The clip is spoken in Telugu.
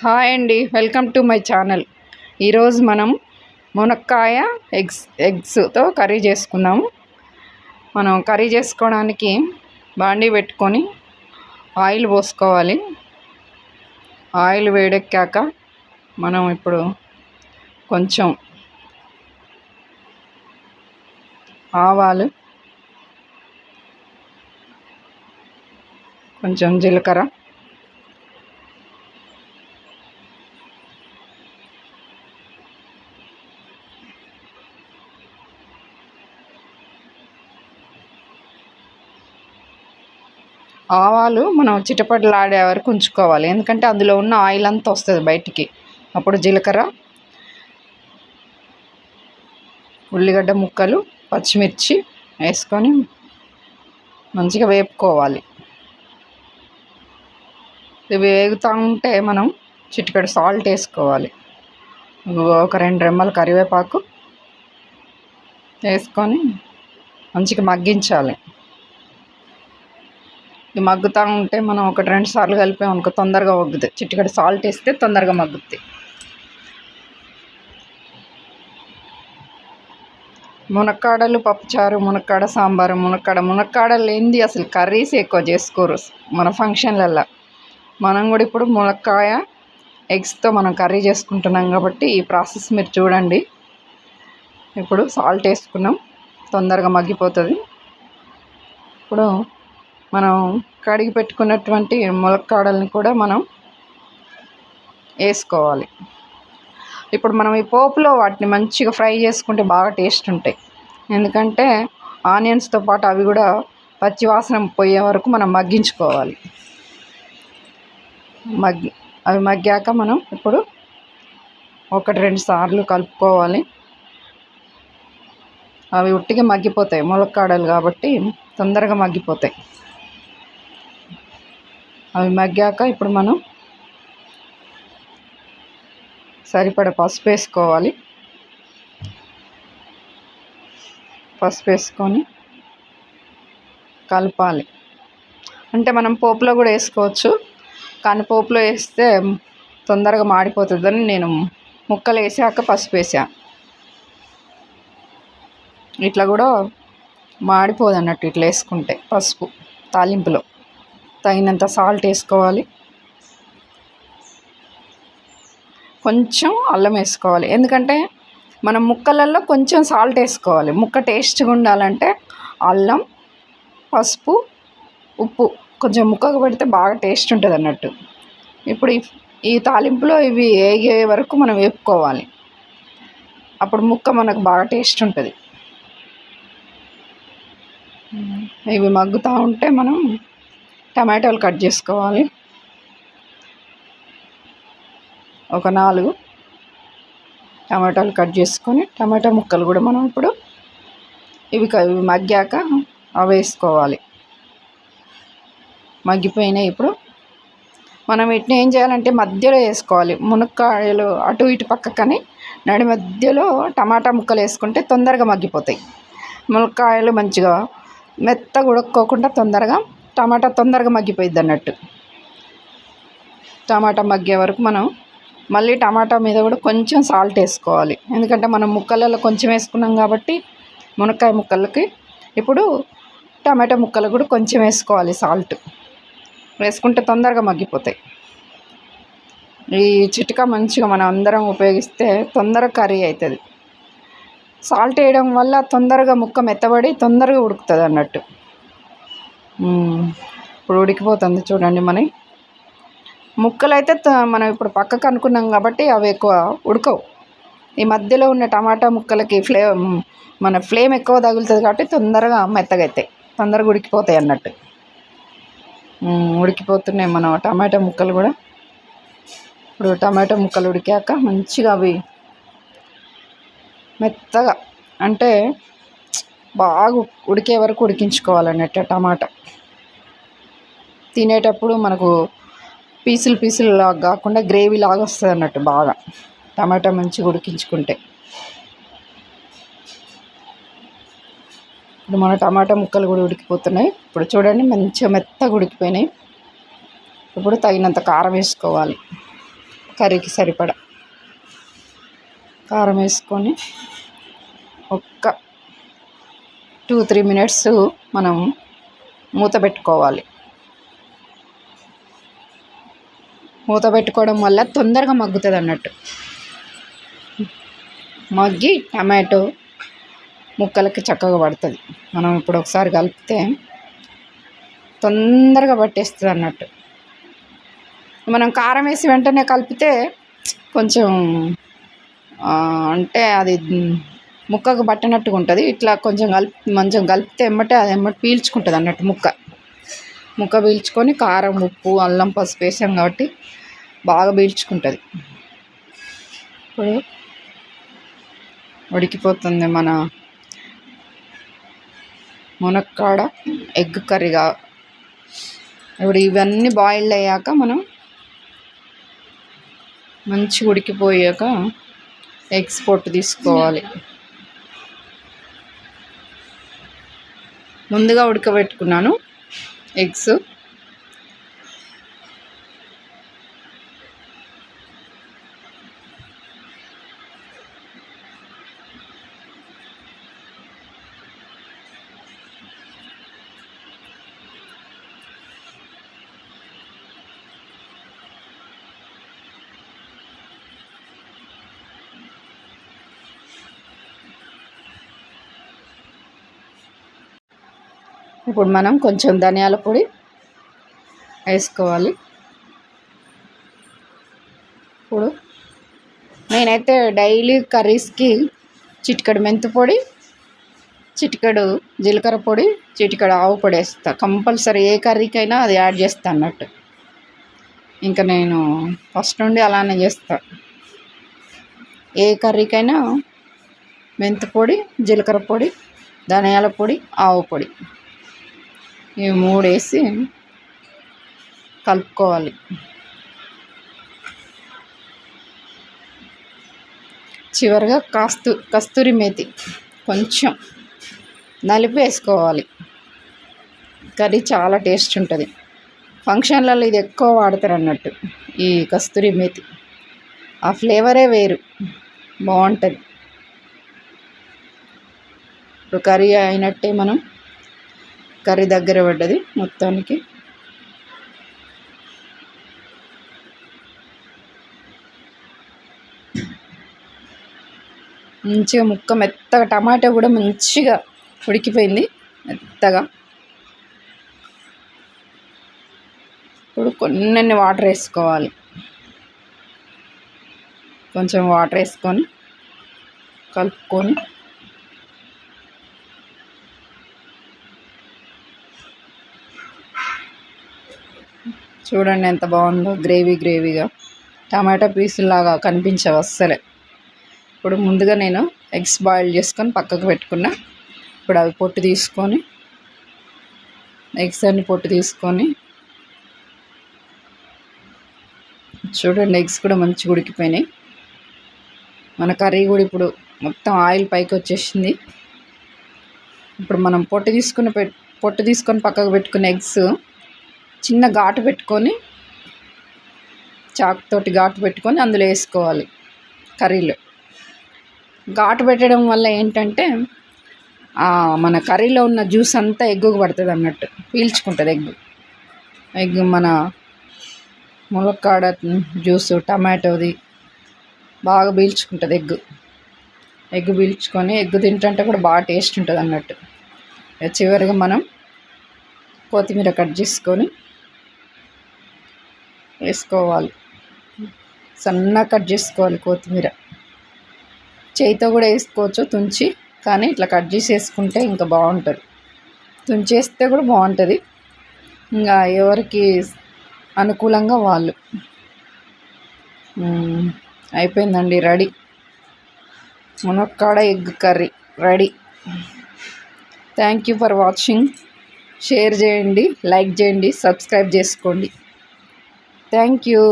హాయ్ అండి, వెల్కమ్ టు మై ఛానల్. ఈరోజు మనం మునక్కాయ ఎగ్స్తో కర్రీ చేసుకుందాము. మనం కర్రీ చేసుకోవడానికి బాండీ పెట్టుకొని ఆయిల్ పోసుకోవాలి. ఆయిల్ వేడెక్కాక మనం ఇప్పుడు కొంచెం ఆవాలు, కొంచెం జీలకర్ర, ఆవాలు మనం చిటపటలాడే వరకు ఉంచుకోవాలి, ఎందుకంటే అందులో ఉన్న ఆయిల్ అంతా వస్తుంది బయటికి. అప్పుడు జీలకర్ర, ఉల్లిగడ్డ ముక్కలు, పచ్చిమిర్చి వేసుకొని మంచిగా వేపుకోవాలి. ఇవి వేగుతూ ఉంటే మనం చిటికెడు సాల్ట్ వేసుకోవాలి. ఒక 2 రెమ్మల కరివేపాకు వేసుకొని మంచిగా మగ్గించాలి. ఇది మగ్గుతూ ఉంటే మనం 1-2 సార్లు కలిపామనుకో తొందరగా మగ్గుతుంది. చిటికెడు సాల్ట్ వేస్తే తొందరగా మగ్గుద్ది. మునక్కాడలు పప్పుచారు, మునక్కాడ సాంబారు, మునక్కాడ లేనిది అసలు కర్రీస్ ఎక్కువ చేసుకోరు మన ఫంక్షన్లల్లో. మనం కూడా ఇప్పుడు మునక్కాయ ఎగ్స్తో మనం కర్రీ చేసుకుంటున్నాం కాబట్టి ఈ ప్రాసెస్ మీరు చూడండి. ఇప్పుడు సాల్ట్ వేసుకున్నాం, తొందరగా మగ్గిపోతుంది. ఇప్పుడు మనం కడిగి పెట్టుకున్నటువంటి ములక్కాడల్ని కూడా మనం వేసుకోవాలి. ఇప్పుడు మనం ఈ పోపులో వాటిని మంచిగా ఫ్రై చేసుకుంటే బాగా టేస్ట్ ఉంటాయి. ఎందుకంటే ఆనియన్స్తో పాటు అవి కూడా పచ్చి వాసన పోయే వరకు మనం మగ్గించుకోవాలి. అవి మగ్గాక మనం ఇప్పుడు 1-2 సార్లు కలుపుకోవాలి. అవి ఉట్టిగా మగ్గిపోతాయి, ములక్కాడలు కాబట్టి తొందరగా మగ్గిపోతాయి. అవి మగ్గాక ఇప్పుడు మనం సరిపడ పసుపు వేసుకోవాలి. పసుపు వేసుకొని కలపాలి. అంటే మనం పోపులో కూడా వేసుకోవచ్చు, కానీ పోపులో వేస్తే తొందరగా మాడిపోతుందని నేను ముక్కలు వేసాక పసుపు వేసాను. ఇట్లా కూడా మాడిపోదు అన్నట్టు ఇట్లా వేసుకుంటే. పసుపు తాలింపులో తగినంత సాల్ట్ వేసుకోవాలి. కొంచెం అల్లం వేసుకోవాలి, ఎందుకంటే మనం ముక్కలలో కొంచెం సాల్ట్ వేసుకోవాలి. ముక్క టేస్ట్గా ఉండాలంటే అల్లం, పసుపు, ఉప్పు కొంచెం ముక్కకు పెడితే బాగా టేస్ట్ ఉంటుంది అన్నట్టు. ఇప్పుడు ఈ తాలింపులో ఇవి వేగే వరకు మనం వేపుకోవాలి. అప్పుడు ముక్క మనకు బాగా టేస్ట్ ఉంటుంది. ఇవి మగ్గుతూ ఉంటే మనం టమాటాలు కట్ చేసుకోవాలి. ఒక 4 టమాటాలు కట్ చేసుకొని టమాటా ముక్కలు కూడా మనం ఇప్పుడు ఇవి మగ్గాక అవి వేసుకోవాలి. మగ్గిపోయినాయి. ఇప్పుడు మనం వీటిని ఏం చేయాలంటే మధ్యలో వేసుకోవాలి. మునక్కాయలు అటు ఇటు పక్కకని నడి మధ్యలో టమాటా ముక్కలు వేసుకుంటే తొందరగా మగ్గిపోతాయి. మునక్కాయలు మంచిగా మెత్తగా ఉడక్కోకుండా టమాటా తొందరగా మగ్గిపోయిద్ది అన్నట్టు. టమాటా మగ్గే వరకు మనం మళ్ళీ టమాటా మీద కూడా కొంచెం సాల్ట్ వేసుకోవాలి, ఎందుకంటే మనం ముక్కలలో కొంచెం వేసుకున్నాం కాబట్టి మునక్కాయ ముక్కలకి ఇప్పుడు టమాటా ముక్కలు కూడా కొంచెం వేసుకోవాలి. సాల్ట్ వేసుకుంటే తొందరగా మగ్గిపోతాయి. ఈ చిట్కా మంచిగా మనం అందరం ఉపయోగిస్తే తొందరగా కర్రీ అవుతుంది. సాల్ట్ వేయడం వల్ల తొందరగా ముక్క మెత్తబడి తొందరగా ఉడుకుతుంది అన్నట్టు. ఇప్పుడు ఉడికిపోతుంది చూడండి. మన ముక్కలు అయితే మనం ఇప్పుడు పక్కకు అనుకున్నాం కాబట్టి అవి ఎక్కువ ఉడకవు. ఈ మధ్యలో ఉన్న టమాటా ముక్కలకి ఫ్లేమ్ ఎక్కువ తగులుతుంది కాబట్టి తొందరగా మెత్తగా అవుతాయి, తొందరగా ఉడికిపోతాయి అన్నట్టు. ఉడికిపోతున్నాయి మన టమాటా ముక్కలు కూడా. ఇప్పుడు టమాటా ముక్కలు ఉడికాక మంచిగా అవి మెత్తగా అంటే బాగా ఉడికే వరకు ఉడికించుకోవాలన్నట్టు. టమాటా తినేటప్పుడు మనకు పీసులు లాగా కాకుండా గ్రేవీ లాగా వస్తుంది అన్నట్టు. బాగా టమాటా మంచిగా ఉడికించుకుంటే ఇప్పుడు మన టమాటా ముక్కలు కూడా ఉడికిపోతున్నాయి. ఇప్పుడు చూడండి మంచిగా మెత్తగా ఉడికిపోయినాయి. ఇప్పుడు తగినంత కారం వేసుకోవాలి. కర్రీకి సరిపడా కారం వేసుకొని ఒక్క 2-3 మినిట్స్ మనం మూత పెట్టుకోవాలి. మూత పెట్టుకోవడం వల్ల తొందరగా మగ్గుతుంది అన్నట్టు. మగ్గి టమాటో ముక్కలకి చక్కగా పడుతుంది. మనం ఇప్పుడు ఒకసారి కలిపితే తొందరగా పట్టేస్తుంది అన్నట్టు. మనం కారం వేసి వెంటనే కలిపితే కొంచెం అంటే అది ముక్కకు పట్టినట్టుగా ఉంటుంది. ఇట్లా కొంచెం కలిపితే అది పీల్చుకుంటుంది అన్నట్టు. ముక్క పీల్చుకొని కారం, ఉప్పు, అల్లం, పసుపు వేసాం కాబట్టి బాగా పీల్చుకుంటుంది. ఇప్పుడు ఉడికిపోతుంది మన మునక్కాడ ఎగ్ కర్రీగా. ఇప్పుడు ఇవన్నీ బాయిల్డ్ అయ్యాక మనం మంచిగా ఉడికిపోయాక ఎగ్స్ పొట్టు తీసుకోవాలి. ముందుగా ఉడకబెట్టుకున్నాను ఎగ్స్. ఇప్పుడు మనం కొంచెం ధనియాల పొడి వేసుకోవాలి. ఇప్పుడు నేనైతే డైలీ కర్రీస్కి చిటికెడు మెంతి పొడి, చిటికెడు జీలకర్ర పొడి, చిటికెడు ఆవు పొడి వేస్తాను. కంపల్సరీ ఏ కర్రీకైనా అది యాడ్ చేస్తాను అన్నట్టు. ఇంకా నేను ఫస్ట్ నుండి అలానే చేస్తాను. ఏ కర్రీకైనా మెంతి పొడి, జీలకర్ర పొడి, ధనియాల పొడి, ఆవు పొడి ఇవి 3 వేసి కలుపుకోవాలి. చివరిగా కస్తూరి మేతి కొంచెం నలిపి వేసుకోవాలి. కర్రీ చాలా టేస్ట్ ఉంటుంది. ఫంక్షన్లలో ఇది ఎక్కువ వాడతారు అన్నట్టు, ఈ కస్తూరి మేతి. ఆ ఫ్లేవరే వేరు, బాగుంటుంది. ఇప్పుడు కర్రీ అయినట్టే, మనం కర్రీ దగ్గర పడ్డది మొత్తానికి. మంచిగా ముక్క మెత్తగా, టమాటా కూడా మంచిగా ఉడికిపోయింది మెత్తగా. ఇప్పుడు కొన్ని వాటర్ వేసుకోవాలి. కొంచెం వాటర్ వేసుకొని కలుపుకొని చూడండి ఎంత బాగుందో, గ్రేవీగా. టమాటా పీసులాగా కనిపించవు అస్సలే. ఇప్పుడు ముందుగా నేను ఎగ్స్ బాయిల్ చేసుకొని పక్కకు పెట్టుకున్నా. ఇప్పుడు అవి పొట్టు తీసుకొని, ఎగ్స్ అన్ని పొట్టు తీసుకొని చూడండి, ఎగ్స్ కూడా మంచిగా ఉడికిపోయినాయి. మన కర్రీ కూడా ఇప్పుడు మొత్తం ఆయిల్ పైకి వచ్చేసింది. ఇప్పుడు మనం పొట్టు తీసుకొని పక్కకు పెట్టుకున్న ఎగ్స్ చిన్న ఘాటు పెట్టుకొని, చాకుతోటి ఘాటు పెట్టుకొని అందులో వేసుకోవాలి. కర్రీలో ఘాటు పెట్టడం వల్ల ఏంటంటే మన కర్రీలో ఉన్న జ్యూస్ అంతా ఎగ్గుకు పడుతుంది అన్నట్టు, పీల్చుకుంటుంది ఎగ్. మన ములక్కాడ జ్యూసు, టమాటోది బాగా పీల్చుకుంటుంది ఎగ్ పీల్చుకొని, ఎగ్ తింటుంటే కూడా బాగా టేస్ట్ ఉంటుంది అన్నట్టు. చివరిగా మనం కొత్తిమీర కట్ చేసుకొని వేసుకోవాలి. సన్నగా కట్ చేసుకోవాలి కొత్తిమీర. చేయితో కూడా వేసుకోవచ్చు తుంచి, కానీ ఇట్లా కట్ చేసి వేసుకుంటే ఇంకా బాగుంటుంది. తుంచేస్తే కూడా బాగుంటుంది. ఇంకా ఎవరికి అనుకూలంగా వాళ్ళు. అయిపోయిందండి, రెడీ. మునక్కాడ egg curry ready. Thank you for watching. Share చేయండి, లైక్ చేయండి, సబ్స్క్రైబ్ చేసుకోండి. Thank you.